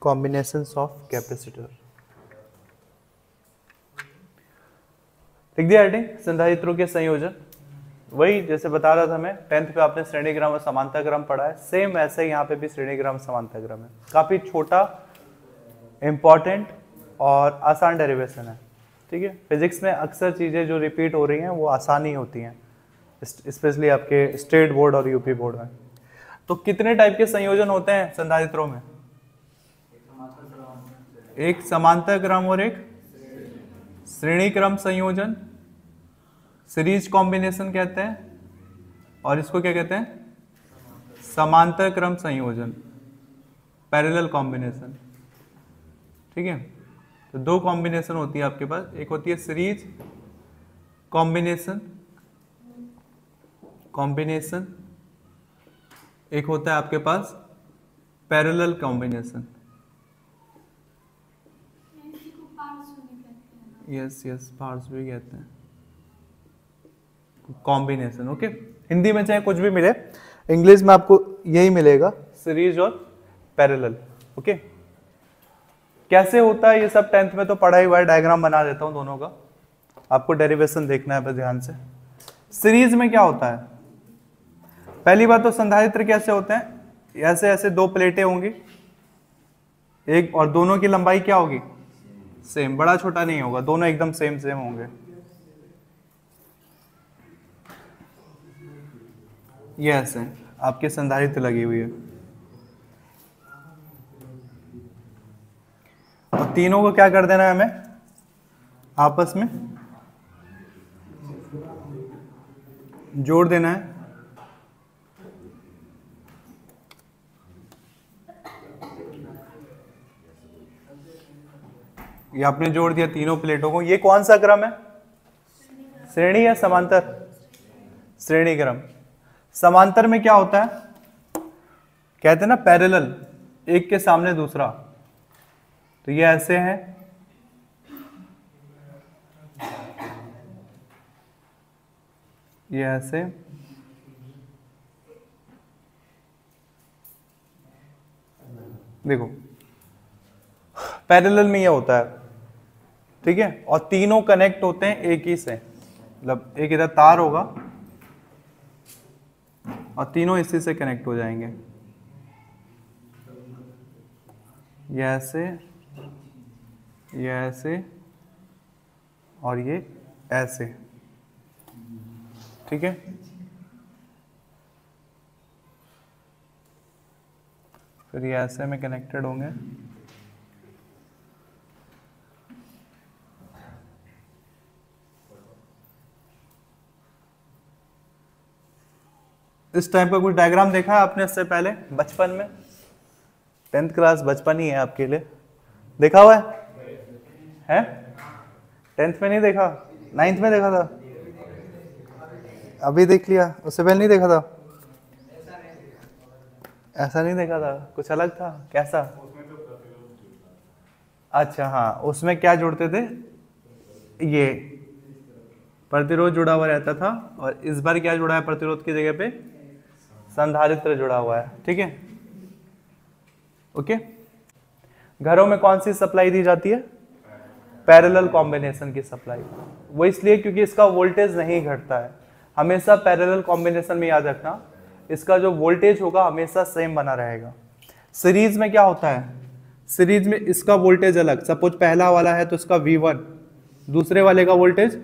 Combinations of capacitor. लिख दिया heading, संधारित्रों के संयोजन। वही जैसे बता रहा था मैं, 10th पे आपने श्रेणीक्रम और समांतरक्रम पढ़ा है, सेम ऐसे ही यहाँ पे भी श्रेणीक्रम और समांतरक्रम है। काफी छोटा, इंपॉर्टेंट और आसान डेरिवेशन है। ठीक है, फिजिक्स में अक्सर चीजें जो रिपीट हो रही हैं वो आसानी होती हैं, स्पेशली आपके स्टेट बोर्ड और यूपी बोर्ड में। तो कितने टाइप के संयोजन होते हैं संधारित्रों में? एक समांतर क्रम और एक श्रेणी क्रम संयोजन, सीरीज कॉम्बिनेशन कहते हैं, और इसको क्या कहते हैं? समांतर क्रम संयोजन, पैरेलल कॉम्बिनेशन। ठीक है, तो दो कॉम्बिनेशन होती है आपके पास, एक होती है सीरीज कॉम्बिनेशन, एक होता है आपके पास parallel combination. Yes yes, parts भी कहते हैं, कॉम्बिनेशन। ओके, हिंदी में चाहे कुछ भी मिले, इंग्लिश में आपको यही मिलेगा, सीरीज और पैरेलल। ओके, कैसे होता है ये सब 10th में तो पढ़ा ही हुआ है, डायग्राम बना देता हूं दोनों का, आपको डेरिवेशन देखना है बस ध्यान से। सीरीज में क्या होता है? पहली बात तो संधारित्र कैसे होते हैं? ऐसे ऐसे दो प्लेटें होंगी, एक और दोनों की लंबाई क्या होगी? सेम, बड़ा छोटा नहीं होगा, दोनों एकदम सेम सेम होंगे। ये ऐसे आपके संधारित्र लगी हुई है, और तीनों को क्या कर देना है हमें? आपस में जोड़ देना है। ये आपने जोड़ दिया तीनों प्लेटों को। ये कौन सा क्रम है? श्रेणी या समांतर? श्रेणी क्रम। समांतर में क्या होता है? कहते हैं ना पैरेलल, एक के सामने दूसरा। तो ये ऐसे है, ये ऐसे, देखो पैरेलल में ये होता है। ठीक है, और तीनों कनेक्ट होते हैं एक ही से, मतलब एक इधर तार होगा और तीनों इसी से कनेक्ट हो जाएंगे। ये ऐसे, ये ऐसे और ये ऐसे। ठीक है, फिर ये ऐसे में कनेक्टेड होंगे। इस टाइप का कुछ डायग्राम देखा है आपने इससे पहले बचपन में? 10th क्लास बचपन ही है आपके लिए, देखा हुआ है? 10th में नहीं देखा? 9th में देखा था? अभी देख लिया? उससे पहले नहीं देखा था? ऐसा नहीं देखा था, कुछ अलग था? कैसा? अच्छा हाँ, उसमें क्या जोड़ते थे? ये प्रतिरोध जुड़ा हुआ रहता था, और इस बार क्या जुड़ा है प्रतिरोध की जगह पे? संधारित्र जुड़ा हुआ है। ठीक है, ओके। घरों में कौन सी सप्लाई दी जाती है? पैरेलल कॉम्बिनेशन की सप्लाई। वो इसलिए क्योंकि इसका वोल्टेज नहीं घटता है। हमेशा पैरेलल कॉम्बिनेशन में याद रखना, इसका जो वोल्टेज होगा हमेशा सेम बना रहेगा। सीरीज में क्या होता है? सीरीज में इसका वोल्टेज अलग, सपोज पहला वाला है तो इसका V1, दूसरे वाले का वोल्टेज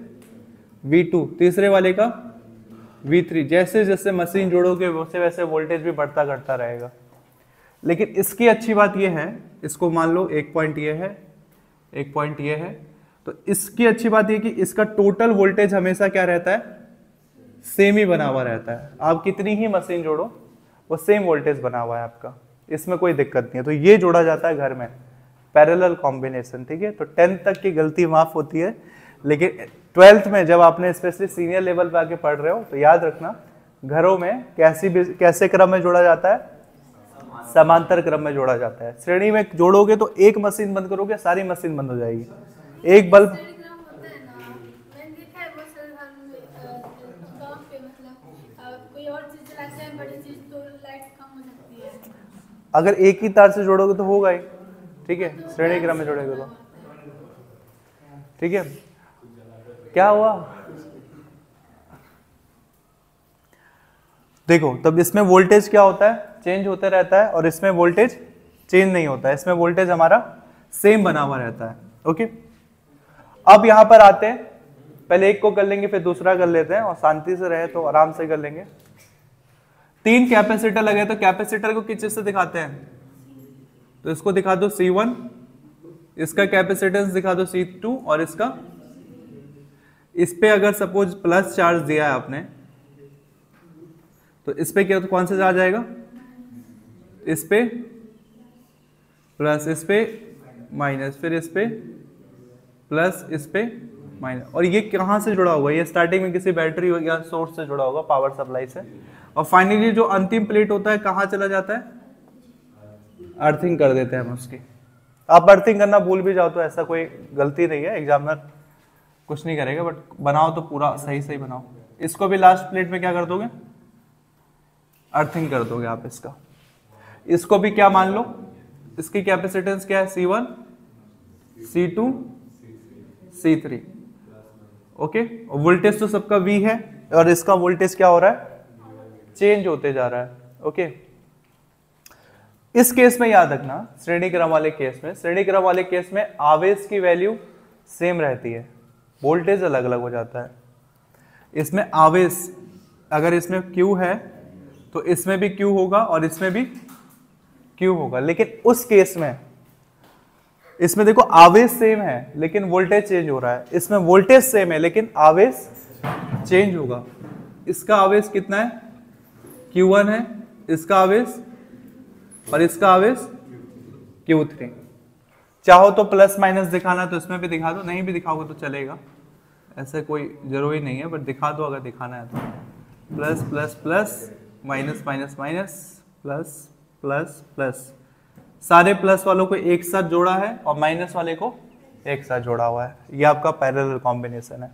V2, तीसरे वाले का V3। जैसे जैसे मशीन जोड़ोगे वैसे वैसे वोल्टेज भी बढ़ता घटता रहेगा। लेकिन इसकी अच्छी बात यह है, इसको मान लो एक पॉइंट ये है, एक पॉइंट ये है, तो इसकी अच्छी बात यह कि इसका टोटल वोल्टेज हमेशा क्या रहता है? सेम ही बना हुआ रहता है। आप कितनी ही मशीन जोड़ो वो सेम वोल्टेज बना हुआ है आपका, इसमें कोई दिक्कत नहीं है। तो ये जोड़ा जाता है घर में, पैरेलल कॉम्बिनेशन। ठीक है, तो 10th तक की गलती माफ होती है, लेकिन 12th में जब आपने स्पेशली सीनियर लेवल पे आके पढ़ रहे हो तो याद रखना घरों में कैसे क्रम में जोड़ा जाता है? समांतर क्रम में जोड़ा जाता है। श्रेणी में जोड़ोगे तो एक मशीन बंद करोगे सारी मशीन बंद हो जाएगी। एक बल्ब अगर एक ही तार से जोड़ोगे तो होगा ही, ठीक है, श्रेणी क्रम में जोड़ेगा तो, ठीक है। क्या हुआ देखो, तब इसमें वोल्टेज क्या होता है, चेंज होते रहता है, और इसमें वोल्टेज चेंज नहीं होता है, इसमें वोल्टेज हमारा सेम बना हुआ रहता है। ओके, अब यहां पर आते हैं, पहले एक को कर लेंगे फिर दूसरा कर लेते हैं, और शांति से रहे तो आराम से कर लेंगे। 3 कैपेसिटर लगे, तो कैपेसिटर को किस चीज से दिखाते हैं, तो इसको दिखा दो C1, इसका कैपेसिटेंस दिखा दो C2, और इसका, इस पे अगर सपोज प्लस चार्ज दिया है आपने, तो इस पे क्या, तो कौन सा चार्ज आएगा, इस पे प्लस, इस पे माइनस, फिर इस पे प्लस, इस पे माइनस। और ये कहां से जुड़ा हुआ है, ये स्टार्टिंग में किसी बैटरी या सोर्स से जुड़ा होगा, पावर सप्लाई से, और फाइनली जो अंतिम प्लेट होता है कहां चला जाता है, अर्थिंग कर देते हैं हम उसकी। आप अर्थिंग करना भूल भी जाओ तो ऐसा कोई गलती नहीं है, एग्जामिनर कुछ नहीं करेगा, बट बनाओ तो पूरा सही सही बनाओ। इसको भी लास्ट प्लेट में क्या कर दोगे, अर्थिंग कर दोगे आप इसका। इसको भी क्या मान लो, इसकी कैपेसिटेंस क्या है, C1, C2, C3, ओके। और वोल्टेज तो सबका V है, और इसका वोल्टेज क्या हो रहा है, चेंज होते जा रहा है। ओके, इस केस में याद रखना, श्रेणी क्रम वाले केस में, श्रेणी क्रम वाले केस में आवेश की वैल्यू सेम रहती है, वोल्टेज अलग अलग हो जाता है। इसमें आवेश, अगर इसमें Q है तो इसमें भी Q होगा और इसमें भी Q होगा, लेकिन उस केस में इसमें देखो आवेश सेम है लेकिन वोल्टेज चेंज हो रहा है, इसमें वोल्टेज सेम है लेकिन आवेश चेंज होगा। इसका आवेश कितना है, Q1 है, इसका आवेश, और इसका आवेश Q3। चाहो तो प्लस माइनस दिखाना तो इसमें भी दिखा दो, नहीं भी दिखाओगे तो चलेगा, ऐसा कोई जरूरी नहीं है, बट दिखा दो अगर दिखाना है तो। Plus plus plus, minus minus minus, plus plus plus, सारे प्लस वालों को एक साथ जोड़ा है और माइनस वाले को एक साथ जोड़ा हुआ है, ये आपका पैरेलल कॉम्बिनेशन है।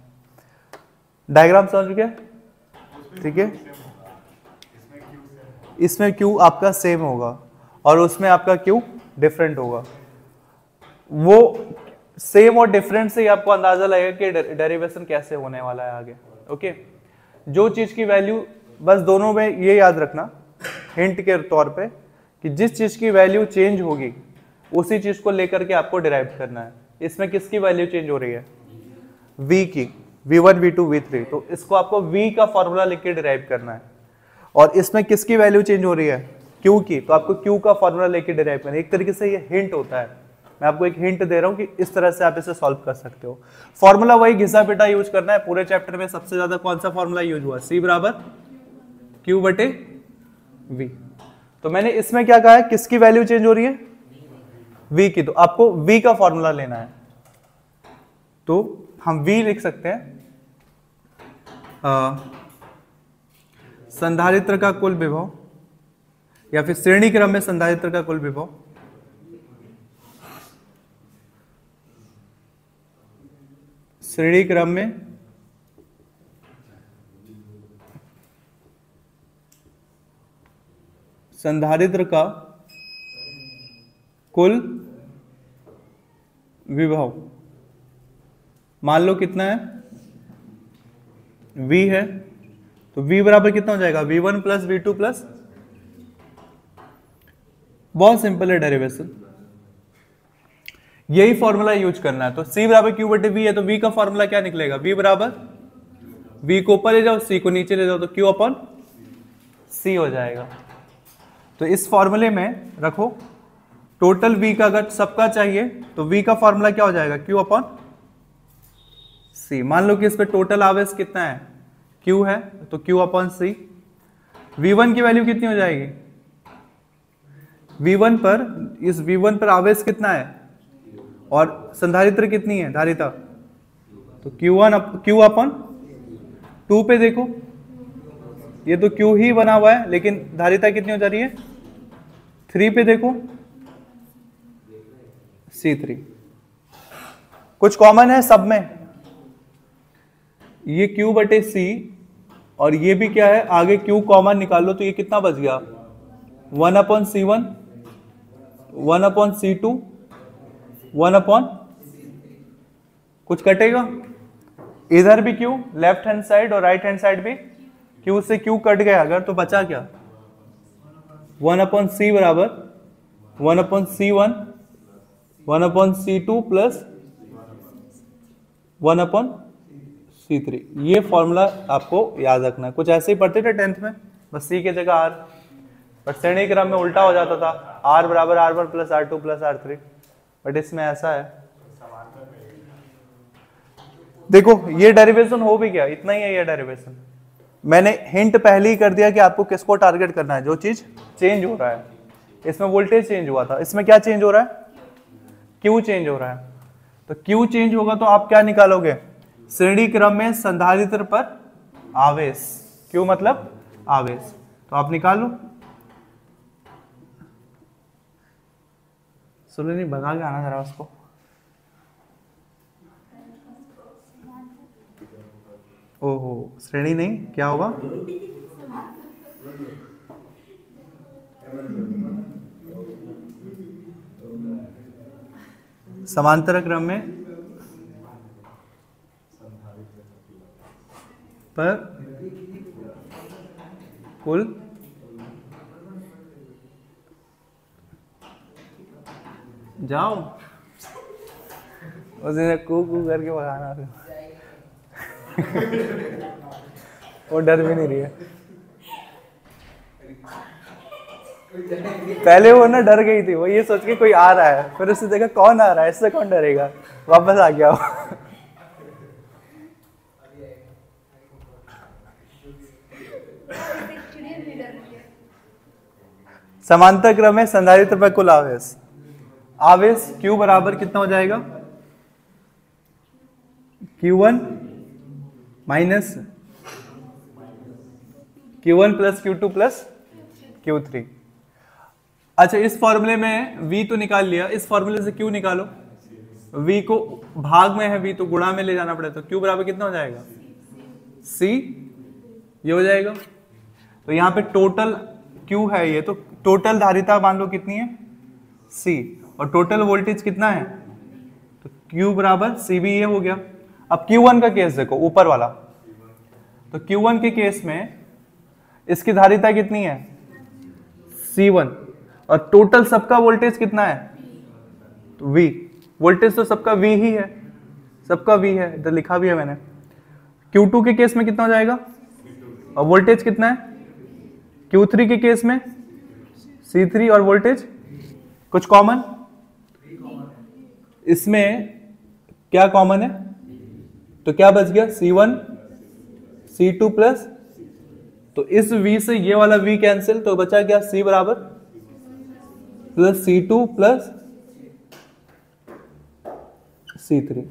डायग्राम समझ गए, ठीक है। इसमें Q आपका सेम होगा और उसमें आपका Q डिफरेंट होगा। वो सेम और डिफरेंट से ही आपको अंदाजा लगेगा कि डेरिवेशन कैसे होने वाला है आगे। ओके, जो चीज की वैल्यू, बस दोनों में ये याद रखना हिंट के तौर पे कि जिस चीज की वैल्यू चेंज होगी उसी चीज को लेकर के आपको डिराइव करना है। इसमें किसकी वैल्यू चेंज हो रही है, V की, V1 V2 V3, तो इसको आपको V का फॉर्मूला लेके डिराइव करना है। और इसमें किसकी वैल्यू चेंज हो रही है, Q की, तो आपको Q का फॉर्मूला लेके डिराइव करना है। एक तरीके से ये हिंट होता है, मैं आपको एक हिंट दे रहा हूं कि इस तरह से आप इसे सॉल्व कर सकते हो। फॉर्मूला वही घिसा पिटा यूज करना है। पूरे चैप्टर में सबसे ज्यादा कौन सा फॉर्मूला यूज हुआ, C बराबर Q बटे V। तो मैंने इसमें क्या कहा है, किसकी वैल्यू चेंज हो रही है, V की, तो आपको V का फॉर्मूला लेना है। तो हम V लिख सकते हैं, संधारित्र का कुल विभव, या फिर श्रेणी क्रम में संधारित्र का कुल विभव श्रेणी क्रम में संधारित्र का कुल विभव मान लो कितना है, V है, तो V बराबर कितना हो जाएगा, V1 प्लस V2 प्लस, बहुत सिंपल है डेरिवेशन, यही फॉर्मूला यूज करना है। तो C बराबर Q बटे V है, तो V का फॉर्मूला क्या निकलेगा, V बराबर, V को ऊपर ले जाओ, C को नीचे ले जाओ, तो Q अपॉन C हो जाएगा। तो इस फॉर्मूले में रखो टोटल V का, अगर सबका चाहिए तो V का फॉर्मूला क्या हो जाएगा, Q अपॉन C। मान लो कि इस पे टोटल आवेश कितना है, Q है, तो Q अपॉन C। V1 की वैल्यू कितनी हो जाएगी, V1 पर, इस V1 पर आवेश कितना है और संधारित्र कितनी है, धारिता, तो Q अपॉन 2 पे देखो, ये तो Q ही बना हुआ है लेकिन धारिता कितनी हो जा रही है, 3 पे देखो, C3। कुछ कॉमन है सब में, ये Q बटे C और ये भी क्या है, आगे Q कॉमन निकाल लो तो ये कितना बच गया, 1 upon C1, 1 upon C2 1 upon, कुछ कटेगा इधर भी Q, लेफ्ट हैंड साइड और राइट हैंड साइड भी Q से Q कट गया अगर, तो बचा क्या, 1 अपॉन C बराबर 1 upon C1 1 upon C2 plus 1 upon C3। ये फॉर्मूला आपको याद रखना है। कुछ ऐसे ही पढ़ते थे 10th में, बस C की जगह R, बट श्रेणी क्रम में उल्टा हो जाता था, R बराबर R1 plus R2 plus R3, but इसमें ऐसा है। देखो ये डेरिवेशन हो भी गया, इतना ही है ये डेरिवेशन। मैंने हिंट पहले ही कर दिया कि आपको किसको टारगेट करना है, जो चीज चेंज हो रहा है। इसमें वोल्टेज चेंज हुआ था, इसमें क्या चेंज हो रहा है, क्यू चेंज हो रहा है। तो क्यू चेंज होगा तो आप क्या निकालोगे, श्रेणी क्रम में संधारित्र पर आवेश, क्यू मतलब आवेश, तो आप निकालो। सुनो नहीं, भगा के आना जरा उसको। ओहो, श्रेणी नहीं, क्या होगा, समांतर क्रम में पर कुल जाओ, उसने कू कू करके भगाना था। वो डर भी नहीं रही है, पहले वो ना डर गई थी, वो ये सोच के कोई आ रहा है, फिर उसने देखा कौन आ रहा है, इससे कौन डरेगा, वापस आ गया वो। समांतर क्रम में संधारित्र पर कुल आवेश, आवेश Q बराबर कितना हो जाएगा, Q1 minus Q1 plus Q2 plus Q3। अच्छा, इस फॉर्मूले में V तो निकाल लिया, इस फॉर्मूले से Q निकालो। V को भाग में है, V तो गुणा में ले जाना पड़ेगा, तो Q बराबर कितना हो जाएगा, C, ये हो जाएगा। तो यहाँ पे टोटल Q है, ये तो टोटल धारिता मान लो कितनी है, C, और टोटल वोल्टेज कितना है, तो Q बराबर C भी ये हो गया। अब Q1 का केस देखो, ऊपर वाला, तो Q1 के केस में इसकी धारिता कितनी है, C1, और टोटल सबका वोल्टेज कितना है, तो V, वोल्टेज तो सबका V ही है, सबका V है, इधर लिखा भी है मैंने। Q2 के केस में कितना हो जाएगा, और वोल्टेज कितना है, Q3 के केस में C3, और वोल्टेज कुछ कॉमन, इसमें क्या कॉमन है, तो क्या बच गया, C1 C2 प्लस, तो इस V से ये वाला V कैंसिल, तो बचा क्या, C बराबर प्लस C2 प्लस C3।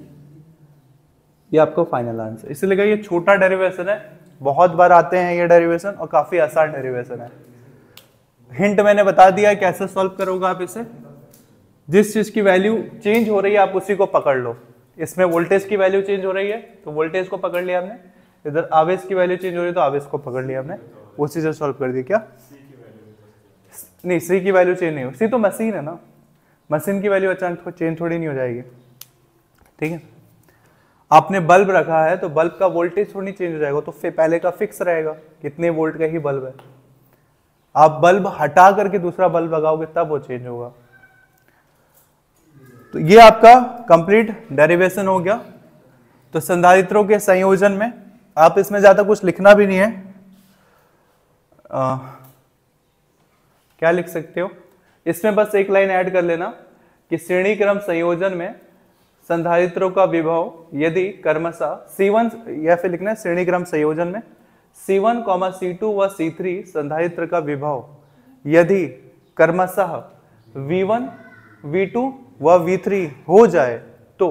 ये आपका फाइनल आंसर। इसलिए ये छोटा डेरिवेशन है, बहुत बार आते हैं ये डेरिवेशन, और काफी आसान डेरिवेशन है। हिंट मैंने बता दिया है कैसे सॉल्व करोगे आप इसे। जिस चीज की वैल्यू चेंज हो रही है आप उसी को पकड़ लो। इसमें वोल्टेज की वैल्यू चेंज हो रही है तो वोल्टेज को पकड़ लिया हमने, इधर आवेश की वैल्यू चेंज हो रही है तो आवेश को पकड़ लिया हमने, उसी से सॉल्व कर दिया। क्या नहीं, सी की वैल्यू चेंज नहीं हो, सी तो मशीन है ना, मशीन की वैल्यू अचानक चेंज थोड़ी नहीं हो जाएगी। ठीक है, आपने बल्ब रखा है तो बल्ब का वोल्टेज थोड़ी चेंज हो जाएगा, तो फिर पहले का फिक्स रहेगा, कितने वोल्ट का ही बल्ब है। आप बल्ब हटा करके दूसरा बल्ब लगाओगे तब वो चेंज होगा। तो ये आपका कंप्लीट डेरिवेशन हो गया। तो संधारित्रों के संयोजन में आप इसमें ज्यादा कुछ लिखना भी नहीं है, क्या लिख सकते हो इसमें, बस एक लाइन ऐड कर लेना कि श्रेणी क्रम संयोजन में संधारित्रों का विभव यदि क्रमशः C1, या फिर लिखना है श्रेणी क्रम संयोजन में C1, C2 व C3 संधारित्र का विभव यदि क्रमशः V1, V2 व V3 हो जाए तो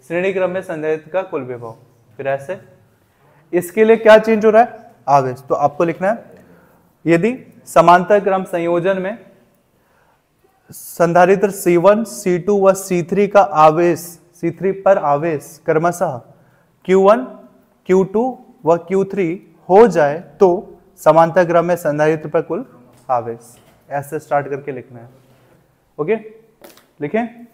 श्रेणी क्रम में संधारित्र का कुल विभव। फिर ऐसे इसके लिए क्या चेंज हो रहा है, आवेश। तो आपको लिखना है यदि समांतर क्रम संयोजन में संधारित्र C1, C2 व C3 का आवेश, C3 पर आवेश क्रमशः Q1, Q2 व Q3 हो जाए तो समांतर क्रम में संधारित्र पर कुल आवेश। ऐसे स्टार्ट करके लिखना है। ओके, लिखें।